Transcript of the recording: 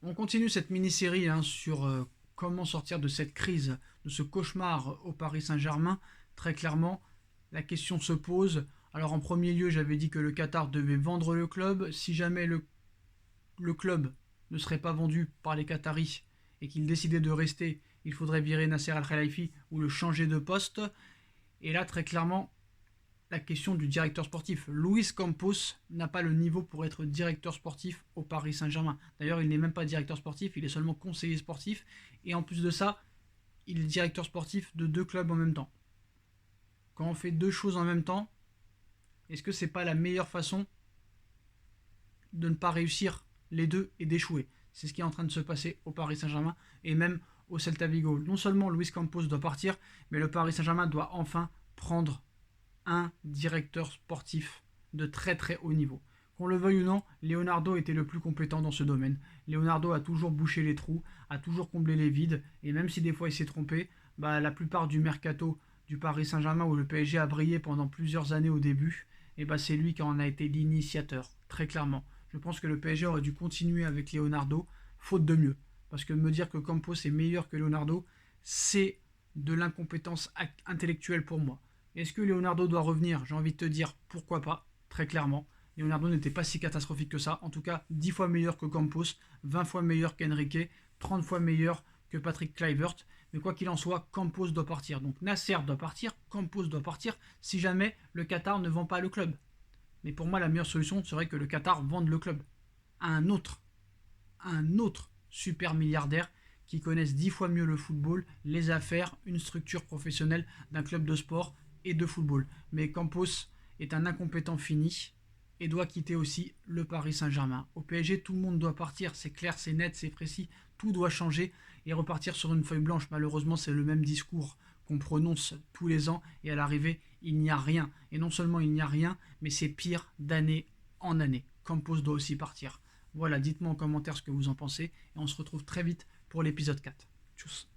On continue cette mini-série sur comment sortir de cette crise, de ce cauchemar au Paris Saint-Germain. Très clairement, la question se pose. Alors en premier lieu, j'avais dit que le Qatar devait vendre le club. Si jamais le club ne serait pas vendu par les Qataris et qu'il décidait de rester, il faudrait virer Nasser Al-Khelaifi ou le changer de poste. Et là, très clairement, la question du directeur sportif. Luis Campos n'a pas le niveau pour être directeur sportif au Paris Saint-Germain. D'ailleurs, il n'est même pas directeur sportif, il est seulement conseiller sportif. Et en plus de ça, il est directeur sportif de deux clubs en même temps. Quand on fait deux choses en même temps, est-ce que c'est pas la meilleure façon de ne pas réussir les deux et d'échouer? C'est ce qui est en train de se passer au Paris Saint-Germain et même au Celta Vigo. Non seulement Luis Campos doit partir, mais le Paris Saint-Germain doit enfin prendre un directeur sportif de très très haut niveau. Qu'on le veuille ou non, Leonardo était le plus compétent dans ce domaine. Leonardo a toujours bouché les trous, a toujours comblé les vides, et même si des fois il s'est trompé, la plupart du mercato du Paris Saint-Germain où le PSG a brillé pendant plusieurs années au début, c'est lui qui en a été l'initiateur, très clairement. Je pense que le PSG aurait dû continuer avec Leonardo, faute de mieux. Parce que me dire que Campos est meilleur que Leonardo, c'est de l'incompétence intellectuelle pour moi. Est-ce que Leonardo doit revenir? J'ai envie de te dire pourquoi pas, très clairement. Leonardo n'était pas si catastrophique que ça. En tout cas, 10 fois meilleur que Campos, 20 fois meilleur qu'Enrique, 30 fois meilleur que Patrick Kluivert. Mais quoi qu'il en soit, Campos doit partir. Donc Nasser doit partir, Campos doit partir, si jamais le Qatar ne vend pas le club. Mais pour moi, la meilleure solution serait que le Qatar vende le club à un autre super milliardaire qui connaisse 10 fois mieux le football, les affaires, une structure professionnelle d'un club de sport et de football. Mais Campos est un incompétent fini et doit quitter aussi le Paris Saint-Germain. Au PSG, tout le monde doit partir, c'est clair, c'est net, c'est précis, tout doit changer et repartir sur une feuille blanche. Malheureusement, c'est le même discours qu'on prononce tous les ans et à l'arrivée, il n'y a rien. Et non seulement il n'y a rien, mais c'est pire d'année en année. Campos doit aussi partir. Voilà, dites-moi en commentaire ce que vous en pensez et on se retrouve très vite pour l'épisode 4. Tchuss.